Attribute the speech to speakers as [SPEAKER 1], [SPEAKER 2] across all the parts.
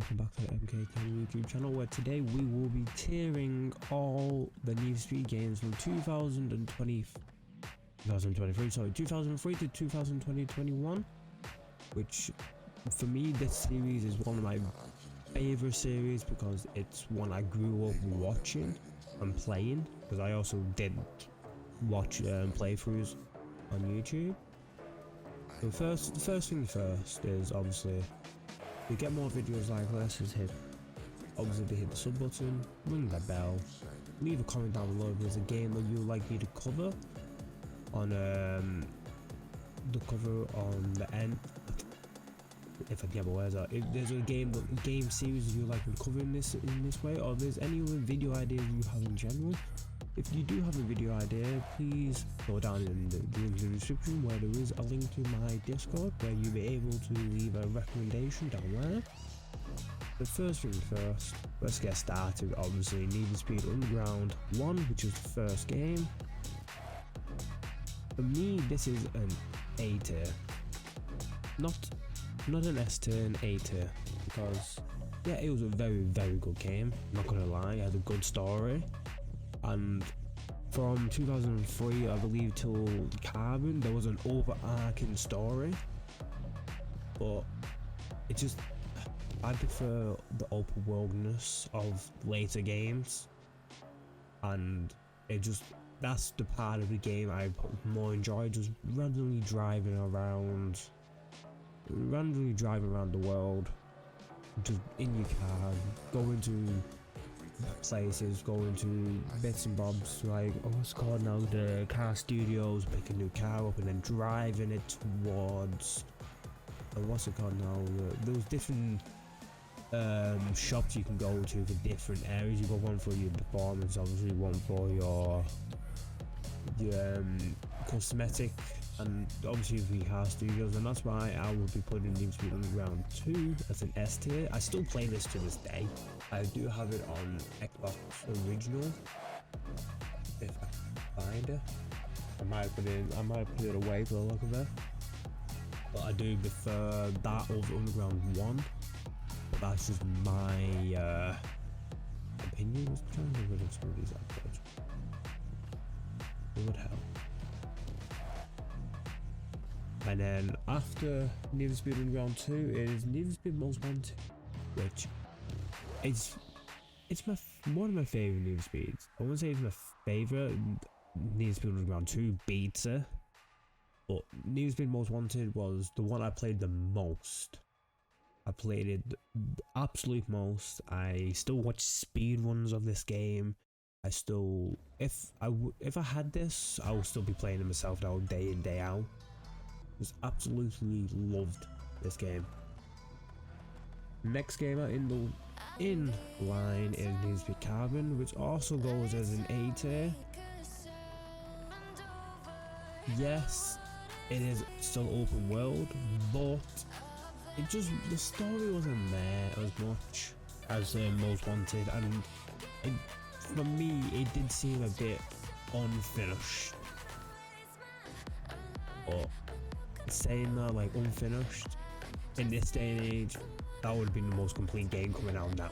[SPEAKER 1] welcome back to the MK10 YouTube channel, where today we will be tiering all the Need for Speed games from 2003 to 2021, which for me this series is one of my favorite series because it's one I grew up watching and playing, because I also did watch playthroughs on YouTube. So the first thing first is obviously to get more videos like this is hit the sub button, ring the bell, leave a comment down below if there's a game that you would like me to cover on the end. If I get my words out, if there's a game series you like me to cover in this way, or if there's any other video ideas you have in general. If you do have a video idea, please go down in the link in the description where there is a link to my Discord where you'll be able to leave a recommendation down there. The first thing first, let's get started. Obviously, Need for Speed Underground 1, which is the first game. For me, this is an A tier. Not an S tier, an A tier. Because, yeah, it was a very, very good game. Not gonna lie, it had a good story. And from 2003, I believe, till Carbon, there was an overarching story, but it just, I prefer the open worldness of later games, and it just, that's the part of the game I more enjoy, just randomly driving around the world, just in your car, going to places, going to bits and bobs, like what's it called now, the car studios, pick a new car up and then driving it towards what's it called now, those different shops you can go to for different areas. You got one for your performance, obviously one for your cosmetic, and obviously the car studios, and that's why I will be putting Need for Speed Underground 2 as an S tier. I still play this to this day. I do have it on Xbox Original. If I can find it, I might put it away for the look of it. But I do prefer that over Underground 1. But that's just my opinion. I'm trying to get rid of some of these uploads. It would help. And then after Need for Speed Underground 2 is Need for Speed Most Wanted, which it's one of my favorite Need for Speeds. I wouldn't say it's my favorite. Need for Speed Underground 2 beats it, but Need for Speed Most Wanted was the one I played the most. I played it the absolute most. I still watch speedruns of this game. I still, if I had this, I would still be playing it myself now, day in day out. Just absolutely loved this game. Next game out in line is Need for Speed Carbon, which also goes as an A tier. Yes, it is still open world, but it just, the story wasn't there as much as Most Wanted, and for me it did seem a bit unfinished. But saying that, like, unfinished in this day and age, that would have been the most complete game coming out now.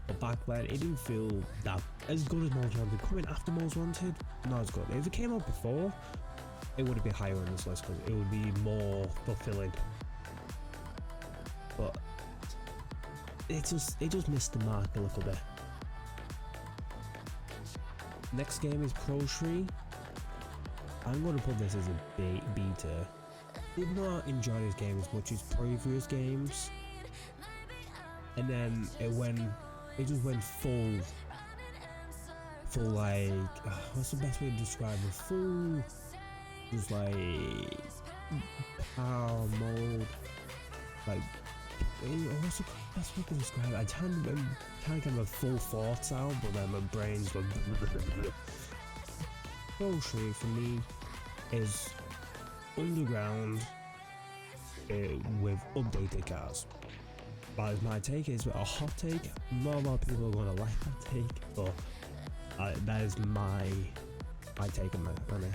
[SPEAKER 1] But back then, it didn't feel that as good as Most Wanted. Coming after Most Wanted, not as good. If it came out before, it would have been higher on this list because it would be more fulfilling. But it just missed the mark a little bit. Next game is Pro Tree. I'm going to put this as a B tier. Did not enjoy this game as much as previous games, and then it just went full like, what's the best way to describe it? Full, just like power mode. Like, what's the best way to describe it? I can't get my full thoughts out, but then my brain's like. Pro Tree for me is Underground with updated cars. That is my take. It's a hot take. Not a lot of people are going to like that take, but that is my take on it.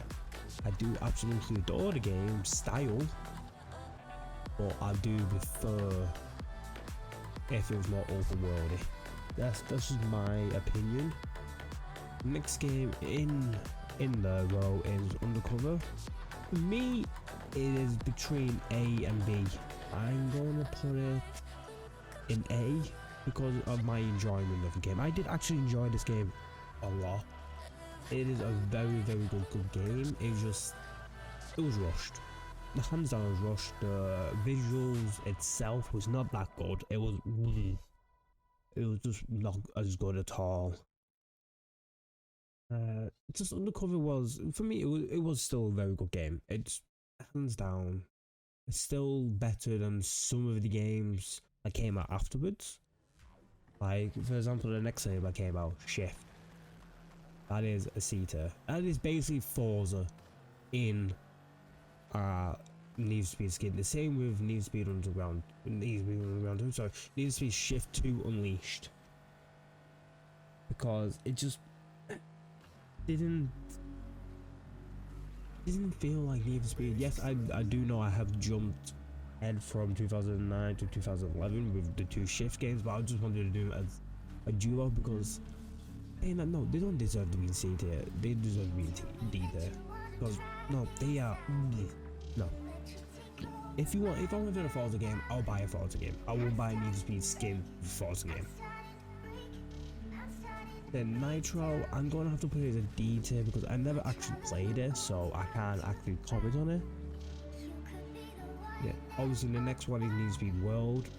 [SPEAKER 1] I do absolutely adore the game style, but I do prefer if it was more open worldy. That's just my opinion. Next game in the row is Undercover. For me, it is between A and B. I'm gonna put it in A because of my enjoyment of the game. I did actually enjoy this game a lot. It is a very good game. It was rushed. The hands down was rushed. The visuals itself was not that good. It was just not as good at all. Just Undercover was, for me, it was still a very good game. It's hands down, it's still better than some of the games that came out afterwards. Like, for example, the next game that came out, Shift. That is a C-tier. That is basically Forza in Need for Speed skin. The same with Need for Speed Underground. Need for Speed Underground 2, sorry. Need for Speed Shift 2 Unleashed. Because it just didn't feel like Need for Speed. Yes, I do know I have jumped head from 2009 to 2011 with the two Shift games, but I just wanted to do it as a duo because no, they don't deserve to be in C tier. They deserve to be in D tier. Because no, they are no. If I want to do a Forza game, I'll buy a Forza game. I won't buy a Need for Speed skin for Forza game. Then Nitro, I'm gonna have to put it as a D tier because I never actually played it, so I can't actually comment on it. Yeah, obviously the next one is Need for Speed World.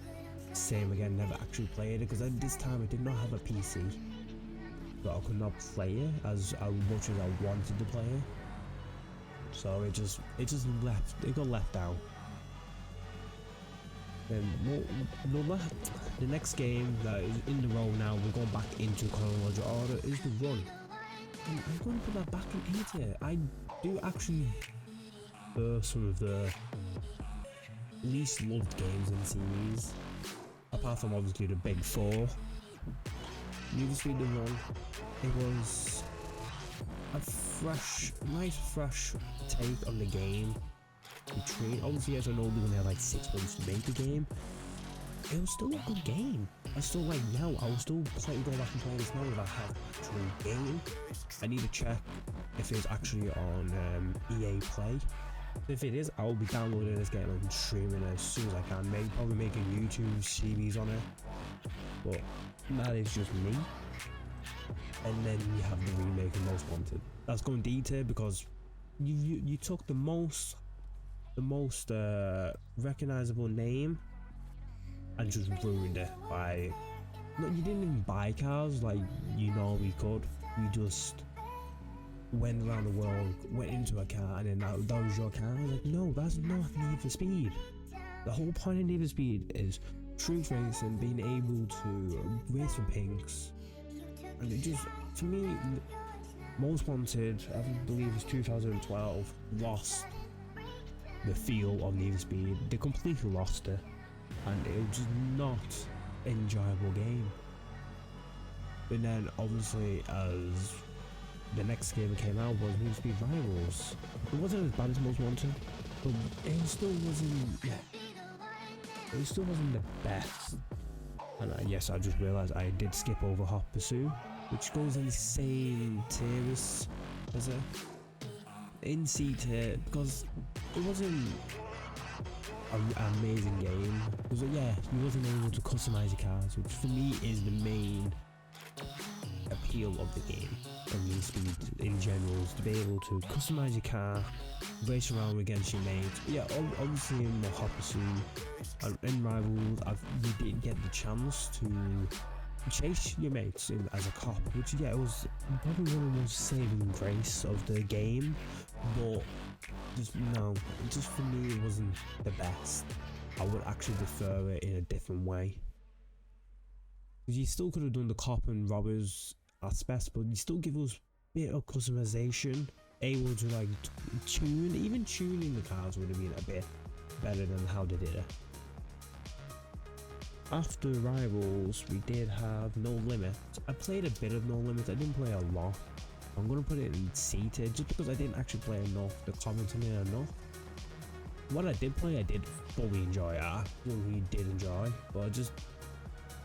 [SPEAKER 1] Same again, never actually played it because at this time I did not have a PC, so I could not play it as much as I wanted to play it. So it got left out. Then the next game that is in the row now, we're going back into chronological order, is The Run. And I'm going to put that back in A tier. I do actually prefer some of the least loved games in the series, apart from obviously the big four. Need for Speed The Run, it was a nice fresh take on the game. Obviously, as I know, we only had like 6 months to make the game. It was still a good game. I was still like, now I was still going back and playing this now if I had an actual game. I need to check if it's actually on EA Play. If it is, I'll be downloading this game and streaming it as soon as I can. Probably make a YouTube series on it. But that is just me. And then you have the remake of Most Wanted. That's going D tier because you took the most recognizable name and just ruined it by you didn't even buy cars like you normally could. You just went around the world, went into a car, and then that was your car. I was like, no, that's not Need for Speed. The whole point of Need for Speed is truth racing, being able to race for pinks, and it just, for me, Most Wanted, I believe it's 2012, lost the feel of Need for Speed. They completely lost it, and it was just not an enjoyable game. But then obviously as the next game that came out was Need for Speed Rivals. It wasn't as bad as Most Wanted, but it still wasn't the best. And yes, I just realised I did skip over Hot Pursuit, which goes in the same tier as it. In C tier, because it wasn't an amazing game. Because yeah, you wasn't able to customize your cars, which for me is the main appeal of the game. And Need for Speed in general is to be able to customize your car, race around against your mates. Yeah, obviously in the Hot Pursuit and in Rivals, you did get the chance to chase your mates as a cop, which yeah, it was probably one of the most saving grace of the game, but just for me it wasn't the best. I would actually prefer it in a different way, because you still could have done the cop and robbers aspects, but you still give us a bit of customization, able to like even tuning the cars would have been a bit better than how they did it. After Rivals, we did have No Limit. I played a bit of No Limit, I didn't play a lot. I'm gonna put it in C tier just because I didn't actually play enough, the comments on it enough. What I did play, I did fully enjoy. I really did enjoy, but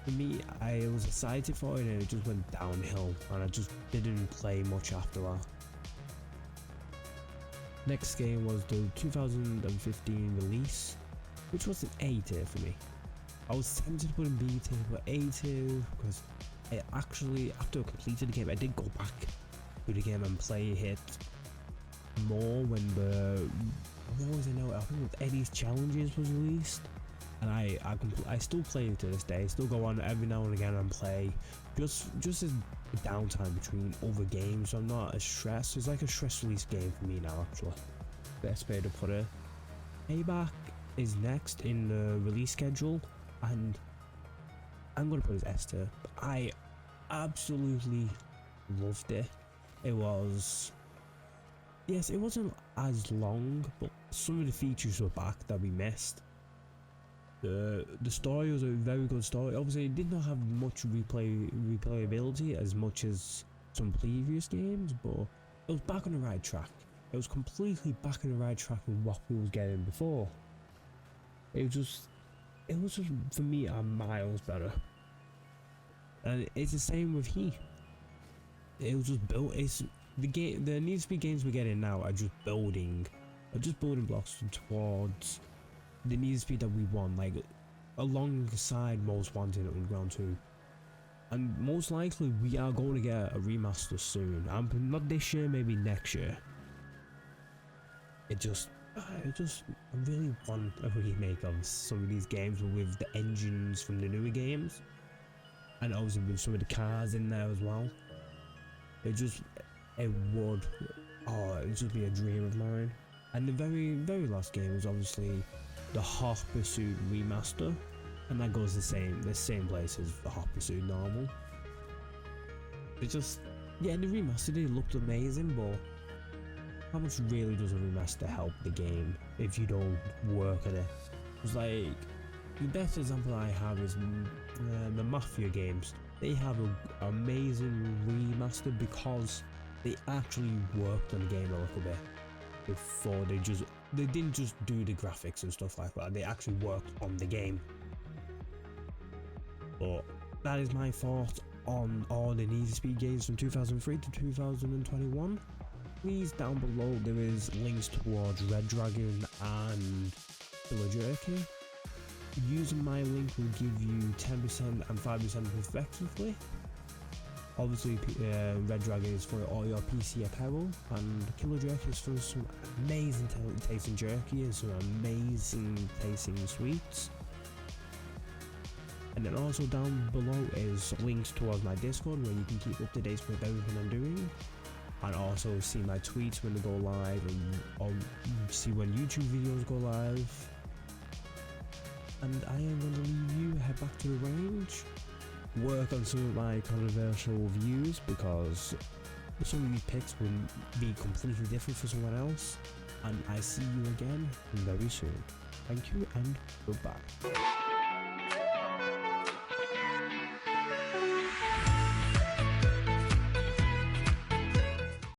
[SPEAKER 1] for me, I was excited for it and it just went downhill and I just didn't play much after that. Next game was the 2015 release, which was an A tier for me. I was tempted to put in B tier, but A tier because it actually, after I completed the game, I did go back to the game and play it more when I think it was Eddie's Challenges was released, and I still play it to this day. I still go on every now and again and play, just as downtime between other games. So I'm not as stressed. It's like a stress release game for me now, actually. Best way to put it. Payback is next in the release schedule, and I'm gonna put it as S tier. I absolutely loved it. It was, yes, it wasn't as long, but some of the features were back that we missed. The story was a very good story. Obviously, it did not have much replayability as much as some previous games, but it was back on the right track. It was completely back on the right track with what we was getting before. It was just for me miles better. And it's the same with Heat. It was just built. It's the game. The Need for Speed games we're getting now are just building blocks towards the Need for Speed that we want, like alongside Most Wanted and Underground 2. And most likely we are going to get a remaster soon. Not this year, maybe next year. I really want a remake of some of these games with the engines from the newer games, and obviously with some of the cars in there as well. It would just be a dream of mine. And the very last game is obviously the Hot Pursuit remaster, and that goes the same place as the Hot Pursuit normal. The remaster did looked amazing, but how much really does a remaster help the game if you don't work at it? It's like, the best example I have is the Mafia games. They have an amazing remaster because they actually worked on the game a little bit before they didn't just do the graphics and stuff like that. They actually worked on the game. But that is my thoughts on all the Need for Speed games from 2003 to 2021. Please, down below there is links towards Red Dragon and Killer Jerky. Using my link will give you 10% and 5% respectively. Obviously, Red Dragon is for all your PC apparel, and Killer Jerky is for some amazing tasting jerky and some amazing tasting sweets. And then also down below is links towards my Discord, where you can keep up to date with everything I'm doing, and also see my tweets when they go live, and see when YouTube videos go live. And I am going to leave you, head back to the range, work on some of my controversial views, because some of these picks will be completely different for someone else. And I see you again very soon. Thank you and goodbye.